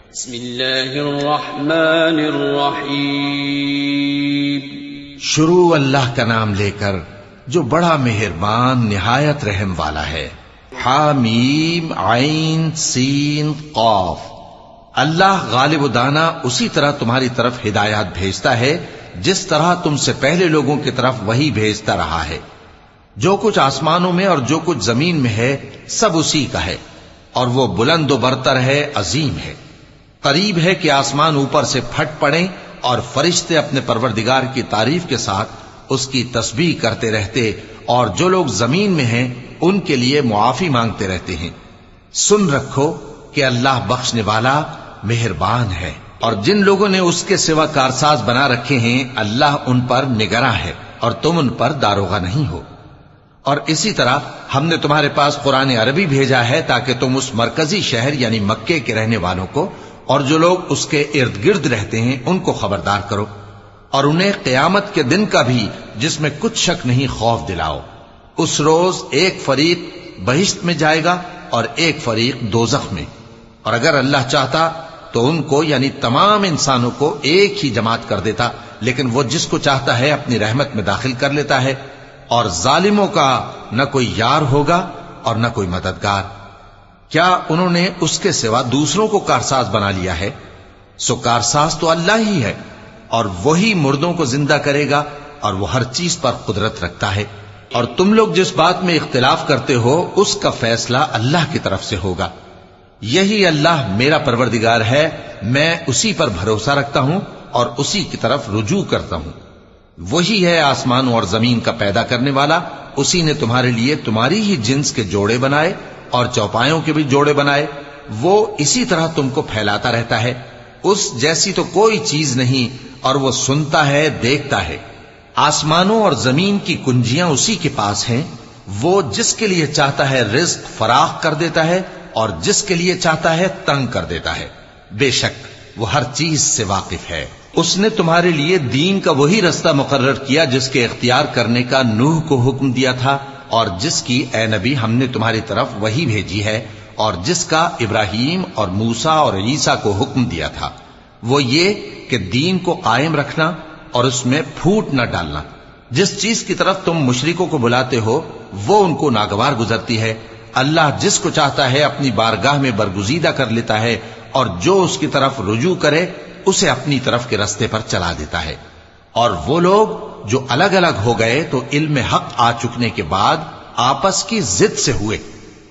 بسم اللہ الرحمن الرحیم. شروع اللہ کا نام لے کر جو بڑا مہربان نہایت رحم والا ہے. حامیم عین سین قاف. اللہ غالب و دانا اسی طرح تمہاری طرف ہدایات بھیجتا ہے جس طرح تم سے پہلے لوگوں کی طرف وہی بھیجتا رہا ہے. جو کچھ آسمانوں میں اور جو کچھ زمین میں ہے سب اسی کا ہے، اور وہ بلند و برتر ہے، عظیم ہے. قریب ہے کہ آسمان اوپر سے پھٹ پڑیں اور فرشتے اپنے پروردگار کی تعریف کے ساتھ اس کی تسبیح کرتے رہتے، اور جو لوگ زمین میں ہیں ان کے لیے معافی مانگتے رہتے ہیں. سن رکھو کہ اللہ بخشنے والا مہربان ہے. اور جن لوگوں نے اس کے سوا کارساز بنا رکھے ہیں اللہ ان پر نگراں ہے اور تم ان پر داروغہ نہیں ہو. اور اسی طرح ہم نے تمہارے پاس قرآن عربی بھیجا ہے تاکہ تم اس مرکزی شہر یعنی مکے کے رہنے والوں کو اور جو لوگ اس کے ارد گرد رہتے ہیں ان کو خبردار کرو، اور انہیں قیامت کے دن کا بھی جس میں کچھ شک نہیں خوف دلاؤ. اس روز ایک فریق بہشت میں جائے گا اور ایک فریق دوزخ میں. اور اگر اللہ چاہتا تو ان کو یعنی تمام انسانوں کو ایک ہی جماعت کر دیتا، لیکن وہ جس کو چاہتا ہے اپنی رحمت میں داخل کر لیتا ہے. اور ظالموں کا نہ کوئی یار ہوگا اور نہ کوئی مددگار. کیا انہوں نے اس کے سوا دوسروں کو کارساز بنا لیا ہے؟ سو کارساز تو اللہ ہی ہے، اور وہی مردوں کو زندہ کرے گا، اور وہ ہر چیز پر قدرت رکھتا ہے. اور تم لوگ جس بات میں اختلاف کرتے ہو اس کا فیصلہ اللہ کی طرف سے ہوگا. یہی اللہ میرا پروردگار ہے، میں اسی پر بھروسہ رکھتا ہوں اور اسی کی طرف رجوع کرتا ہوں. وہی ہے آسمانوں اور زمین کا پیدا کرنے والا. اسی نے تمہارے لیے تمہاری ہی جنس کے جوڑے بنائے اور چوپایوں کے بھی جوڑے بنائے. وہ اسی طرح تم کو پھیلاتا رہتا ہے. اس جیسی تو کوئی چیز نہیں، اور وہ سنتا ہے، دیکھتا ہے. آسمانوں اور زمین کی کنجیاں اسی کے پاس ہیں. وہ جس کے لیے چاہتا ہے رزق فراخ کر دیتا ہے اور جس کے لیے چاہتا ہے تنگ کر دیتا ہے. بے شک وہ ہر چیز سے واقف ہے. اس نے تمہارے لیے دین کا وہی رستہ مقرر کیا جس کے اختیار کرنے کا نوح کو حکم دیا تھا، اور جس کی اے نبی ہم نے تمہاری طرف وہی بھیجی ہے، اور جس کا ابراہیم اور موسیٰ اور عیسیٰ کو حکم دیا تھا. وہ یہ کہ دین کو قائم رکھنا اور اس میں پھوٹ نہ ڈالنا. جس چیز کی طرف تم مشرکوں کو بلاتے ہو وہ ان کو ناگوار گزرتی ہے. اللہ جس کو چاہتا ہے اپنی بارگاہ میں برگزیدہ کر لیتا ہے، اور جو اس کی طرف رجوع کرے اسے اپنی طرف کے رستے پر چلا دیتا ہے. اور وہ لوگ جو الگ الگ ہو گئے تو علم حق آ چکنے کے بعد آپس کی ضد سے ہوئے.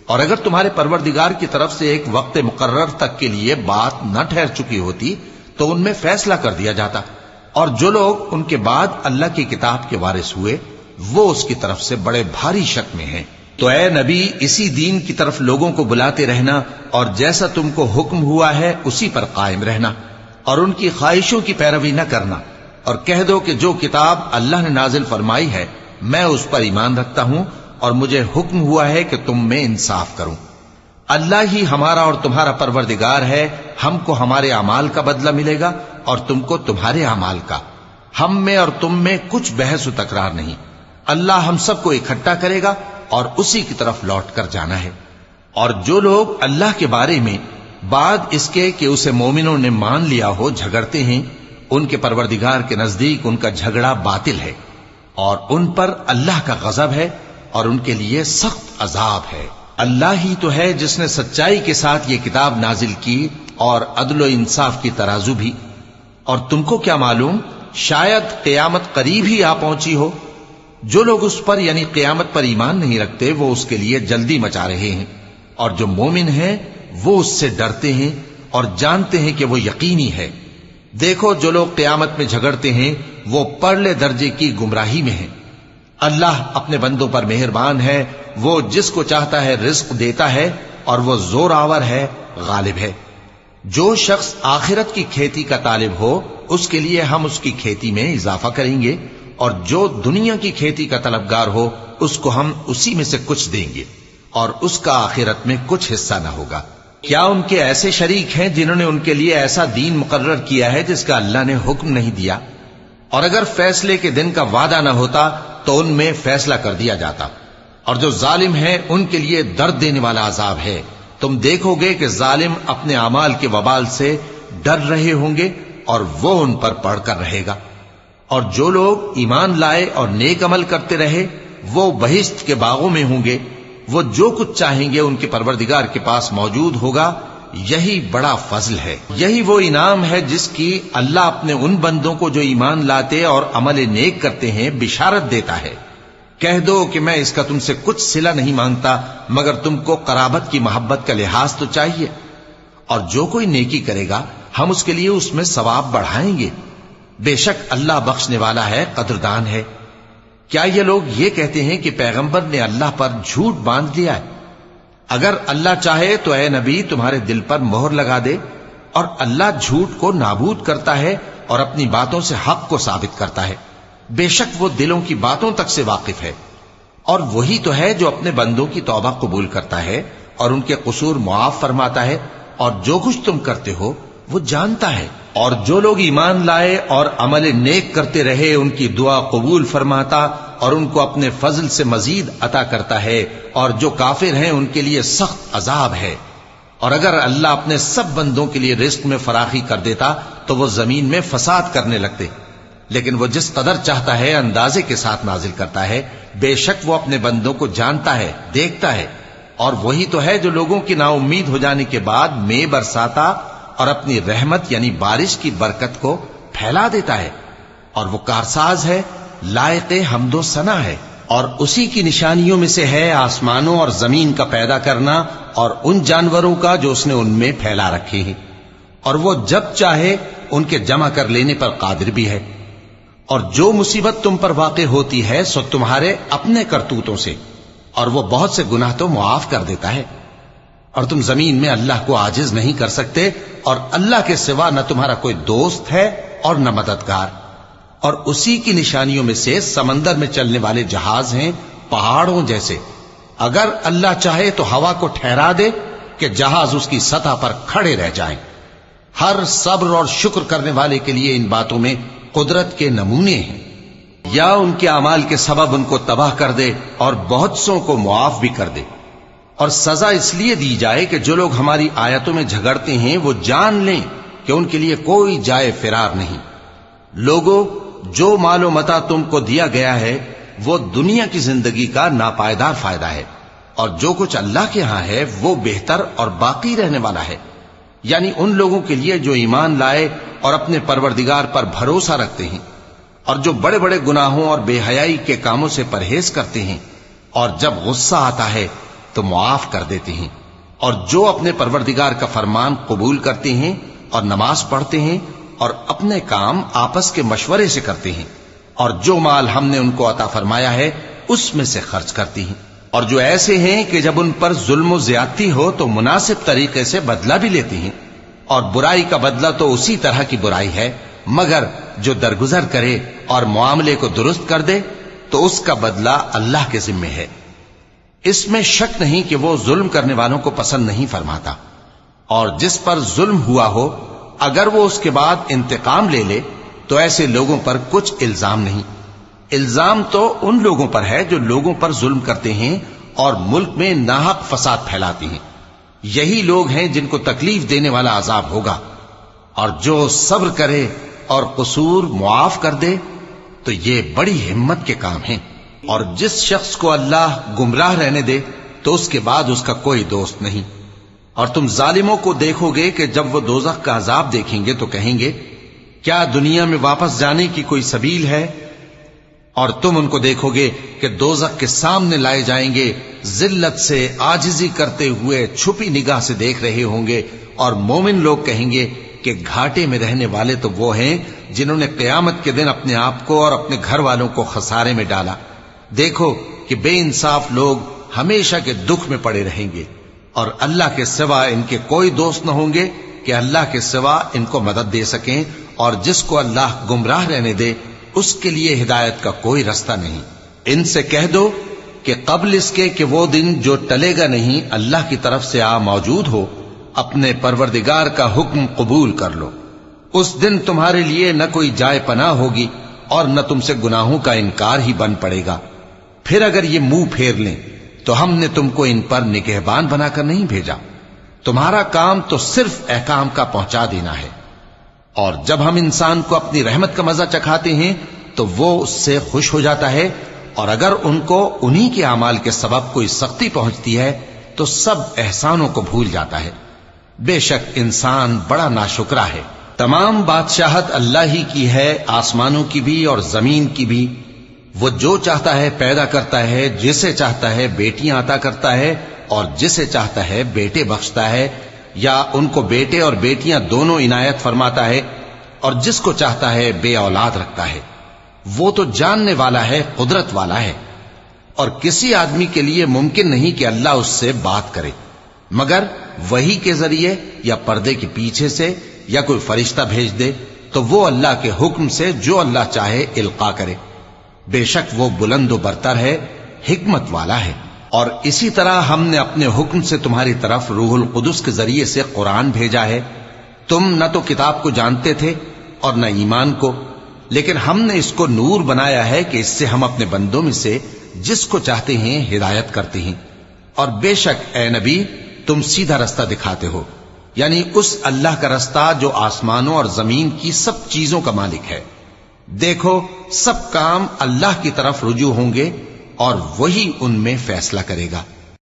اور اگر تمہارے پروردگار کی طرف سے ایک وقت مقرر تک کے لیے بات نہ ٹھہر چکی ہوتی تو ان میں فیصلہ کر دیا جاتا. اور جو لوگ ان کے بعد اللہ کی کتاب کے وارث ہوئے وہ اس کی طرف سے بڑے بھاری شک میں ہیں. تو اے نبی اسی دین کی طرف لوگوں کو بلاتے رہنا، اور جیسا تم کو حکم ہوا ہے اسی پر قائم رہنا، اور ان کی خواہشوں کی پیروی نہ کرنا. اور کہہ دو کہ جو کتاب اللہ نے نازل فرمائی ہے میں اس پر ایمان رکھتا ہوں، اور مجھے حکم ہوا ہے کہ تم میں انصاف کروں. اللہ ہی ہمارا اور تمہارا پروردگار ہے. ہم کو ہمارے اعمال کا بدلہ ملے گا اور تم کو تمہارے اعمال کا. ہم میں اور تم میں کچھ بحث و تکرار نہیں. اللہ ہم سب کو اکٹھا کرے گا اور اسی کی طرف لوٹ کر جانا ہے. اور جو لوگ اللہ کے بارے میں بعد اس کے کہ اسے مومنوں نے مان لیا ہو جھگڑتے ہیں، ان کے پروردگار کے نزدیک ان کا جھگڑا باطل ہے، اور ان پر اللہ کا غضب ہے اور ان کے لیے سخت عذاب ہے. اللہ ہی تو ہے جس نے سچائی کے ساتھ یہ کتاب نازل کی اور عدل و انصاف کی ترازو بھی. اور تم کو کیا معلوم شاید قیامت قریب ہی آ پہنچی ہو. جو لوگ اس پر یعنی قیامت پر ایمان نہیں رکھتے وہ اس کے لیے جلدی مچا رہے ہیں، اور جو مومن ہیں وہ اس سے ڈرتے ہیں اور جانتے ہیں کہ وہ یقینی ہے. دیکھو جو لوگ قیامت میں جھگڑتے ہیں وہ پرلے درجے کی گمراہی میں ہیں. اللہ اپنے بندوں پر مہربان ہے. وہ جس کو چاہتا ہے رزق دیتا ہے اور وہ زور آور ہے، غالب ہے. جو شخص آخرت کی کھیتی کا طالب ہو اس کے لیے ہم اس کی کھیتی میں اضافہ کریں گے، اور جو دنیا کی کھیتی کا طلبگار ہو اس کو ہم اسی میں سے کچھ دیں گے، اور اس کا آخرت میں کچھ حصہ نہ ہوگا. کیا ان کے ایسے شریک ہیں جنہوں نے ان کے لیے ایسا دین مقرر کیا ہے جس کا اللہ نے حکم نہیں دیا؟ اور اگر فیصلے کے دن کا وعدہ نہ ہوتا تو ان میں فیصلہ کر دیا جاتا. اور جو ظالم ہیں ان کے لیے درد دینے والا عذاب ہے. تم دیکھو گے کہ ظالم اپنے اعمال کے وبال سے ڈر رہے ہوں گے اور وہ ان پر پڑھ کر رہے گا، اور جو لوگ ایمان لائے اور نیک عمل کرتے رہے وہ بہشت کے باغوں میں ہوں گے، وہ جو کچھ چاہیں گے ان کے پروردگار کے پاس موجود ہوگا۔ یہی بڑا فضل ہے، یہی وہ انعام ہے جس کی اللہ اپنے ان بندوں کو جو ایمان لاتے اور عمل نیک کرتے ہیں بشارت دیتا ہے۔ کہہ دو کہ میں اس کا تم سے کچھ صلہ نہیں مانگتا مگر تم کو قرابت کی محبت کا لحاظ تو چاہیے، اور جو کوئی نیکی کرے گا ہم اس کے لیے اس میں ثواب بڑھائیں گے، بے شک اللہ بخشنے والا ہے، قدردان ہے۔ کیا یہ لوگ یہ کہتے ہیں کہ پیغمبر نے اللہ پر جھوٹ باندھ لیا ہے؟ اگر اللہ چاہے تو اے نبی تمہارے دل پر مہر لگا دے، اور اللہ جھوٹ کو نابود کرتا ہے اور اپنی باتوں سے حق کو ثابت کرتا ہے، بے شک وہ دلوں کی باتوں تک سے واقف ہے، اور وہی تو ہے جو اپنے بندوں کی توبہ قبول کرتا ہے اور ان کے قصور معاف فرماتا ہے، اور جو کچھ تم کرتے ہو وہ جانتا ہے۔ اور جو لوگ ایمان لائے اور عمل نیک کرتے رہے ان کی دعا قبول فرماتا اور ان کو اپنے فضل سے مزید عطا کرتا ہے، اور جو کافر ہیں ان کے لیے سخت عذاب ہے۔ اور اگر اللہ اپنے سب بندوں کے لیے رزق میں فراخی کر دیتا تو وہ زمین میں فساد کرنے لگتے، لیکن وہ جس قدر چاہتا ہے اندازے کے ساتھ نازل کرتا ہے، بے شک وہ اپنے بندوں کو جانتا ہے، دیکھتا ہے۔ اور وہی تو ہے جو لوگوں کی نا امید ہو جانے کے بعد میں برساتا اور اپنی رحمت یعنی بارش کی برکت کو پھیلا دیتا ہے، اور وہ کارساز ہے، لائق حمد و ثنا ہے۔ اور اسی کی نشانیوں میں سے ہے آسمانوں اور زمین کا پیدا کرنا اور ان جانوروں کا جو اس نے ان میں پھیلا رکھے ہیں، اور وہ جب چاہے ان کے جمع کر لینے پر قادر بھی ہے۔ اور جو مصیبت تم پر واقع ہوتی ہے سو تمہارے اپنے کرتوتوں سے، اور وہ بہت سے گناہ تو معاف کر دیتا ہے۔ اور تم زمین میں اللہ کو عاجز نہیں کر سکتے، اور اللہ کے سوا نہ تمہارا کوئی دوست ہے اور نہ مددگار۔ اور اسی کی نشانیوں میں سے سمندر میں چلنے والے جہاز ہیں پہاڑوں جیسے، اگر اللہ چاہے تو ہوا کو ٹھہرا دے کہ جہاز اس کی سطح پر کھڑے رہ جائیں۔ ہر صبر اور شکر کرنے والے کے لیے ان باتوں میں قدرت کے نمونے ہیں۔ یا ان کے اعمال کے سبب ان کو تباہ کر دے اور بہت سوں کو معاف بھی کر دے، اور سزا اس لیے دی جائے کہ جو لوگ ہماری آیتوں میں جھگڑتے ہیں وہ جان لیں کہ ان کے لیے کوئی جائے فرار نہیں۔ لوگوں، جو مال و متاع تم کو دیا گیا ہے وہ دنیا کی زندگی کا ناپائیدار فائدہ ہے، اور جو کچھ اللہ کے ہاں ہے وہ بہتر اور باقی رہنے والا ہے، یعنی ان لوگوں کے لیے جو ایمان لائے اور اپنے پروردگار پر بھروسہ رکھتے ہیں، اور جو بڑے بڑے گناہوں اور بے حیائی کے کاموں سے پرہیز کرتے ہیں، اور جب غصہ آتا ہے تو معاف کر دیتے ہیں، اور جو اپنے پروردگار کا فرمان قبول کرتے ہیں اور نماز پڑھتے ہیں اور اپنے کام آپس کے مشورے سے کرتے ہیں، اور جو مال ہم نے ان کو عطا فرمایا ہے اس میں سے خرچ کرتی ہیں، اور جو ایسے ہیں کہ جب ان پر ظلم و زیادتی ہو تو مناسب طریقے سے بدلہ بھی لیتی ہیں، اور برائی کا بدلہ تو اسی طرح کی برائی ہے، مگر جو درگزر کرے اور معاملے کو درست کر دے تو اس کا بدلہ اللہ کے ذمے ہے۔ اس میں شک نہیں کہ وہ ظلم کرنے والوں کو پسند نہیں فرماتا، اور جس پر ظلم ہوا ہو اگر وہ اس کے بعد انتقام لے لے تو ایسے لوگوں پر کچھ الزام نہیں۔ الزام تو ان لوگوں پر ہے جو لوگوں پر ظلم کرتے ہیں اور ملک میں ناحق فساد پھیلاتے ہیں، یہی لوگ ہیں جن کو تکلیف دینے والا عذاب ہوگا۔ اور جو صبر کرے اور قصور معاف کر دے تو یہ بڑی ہمت کے کام ہیں۔ اور جس شخص کو اللہ گمراہ رہنے دے تو اس کے بعد اس کا کوئی دوست نہیں۔ اور تم ظالموں کو دیکھو گے کہ جب وہ دوزخ کا عذاب دیکھیں گے تو کہیں گے کیا دنیا میں واپس جانے کی کوئی سبیل ہے؟ اور تم ان کو دیکھو گے کہ دوزخ کے سامنے لائے جائیں گے، ذلت سے عاجزی کرتے ہوئے چھپی نگاہ سے دیکھ رہے ہوں گے، اور مومن لوگ کہیں گے کہ گھاٹے میں رہنے والے تو وہ ہیں جنہوں نے قیامت کے دن اپنے آپ کو اور اپنے گھر والوں کو خسارے میں ڈالا۔ دیکھو کہ بے انصاف لوگ ہمیشہ کے دکھ میں پڑے رہیں گے، اور اللہ کے سوا ان کے کوئی دوست نہ ہوں گے کہ اللہ کے سوا ان کو مدد دے سکیں، اور جس کو اللہ گمراہ رہنے دے اس کے لیے ہدایت کا کوئی رستہ نہیں۔ ان سے کہہ دو کہ قبل اس کے کہ وہ دن جو ٹلے گا نہیں اللہ کی طرف سے آ موجود ہو، اپنے پروردگار کا حکم قبول کر لو۔ اس دن تمہارے لیے نہ کوئی جائے پناہ ہوگی اور نہ تم سے گناہوں کا انکار ہی بن پڑے گا۔ پھر اگر یہ منہ پھیر لیں تو ہم نے تم کو ان پر نگہبان بنا کر نہیں بھیجا، تمہارا کام تو صرف احکام کا پہنچا دینا ہے، اور جب ہم انسان کو اپنی رحمت کا مزہ چکھاتے ہیں تو وہ اس سے خوش ہو جاتا ہے، اور اگر ان کو انہی کے اعمال کے سبب کوئی سختی پہنچتی ہے تو سب احسانوں کو بھول جاتا ہے۔ بے شک انسان بڑا ناشکرا ہے۔ تمام بادشاہت اللہ ہی کی ہے، آسمانوں کی بھی اور زمین کی بھی۔ وہ جو چاہتا ہے پیدا کرتا ہے، جسے چاہتا ہے بیٹیاں عطا کرتا ہے اور جسے چاہتا ہے بیٹے بخشتا ہے، یا ان کو بیٹے اور بیٹیاں دونوں عنایت فرماتا ہے، اور جس کو چاہتا ہے بے اولاد رکھتا ہے۔ وہ تو جاننے والا ہے، قدرت والا ہے، اور کسی آدمی کے لیے ممکن نہیں کہ اللہ اس سے بات کرے مگر وحی کے ذریعے یا پردے کے پیچھے سے، یا کوئی فرشتہ بھیج دے تو وہ اللہ کے حکم سے جو اللہ چاہے القا کرے۔ بے شک وہ بلند و برتر ہے، حکمت والا ہے۔ اور اسی طرح ہم نے اپنے حکم سے تمہاری طرف روح القدس کے ذریعے سے قرآن بھیجا ہے۔ تم نہ تو کتاب کو جانتے تھے اور نہ ایمان کو، لیکن ہم نے اس کو نور بنایا ہے کہ اس سے ہم اپنے بندوں میں سے جس کو چاہتے ہیں ہدایت کرتے ہیں۔ اور بے شک اے نبی تم سیدھا رستہ دکھاتے ہو، یعنی اس اللہ کا رستہ جو آسمانوں اور زمین کی سب چیزوں کا مالک ہے۔ دیکھو سب کام اللہ کی طرف رجوع ہوں گے اور وہی ان میں فیصلہ کرے گا۔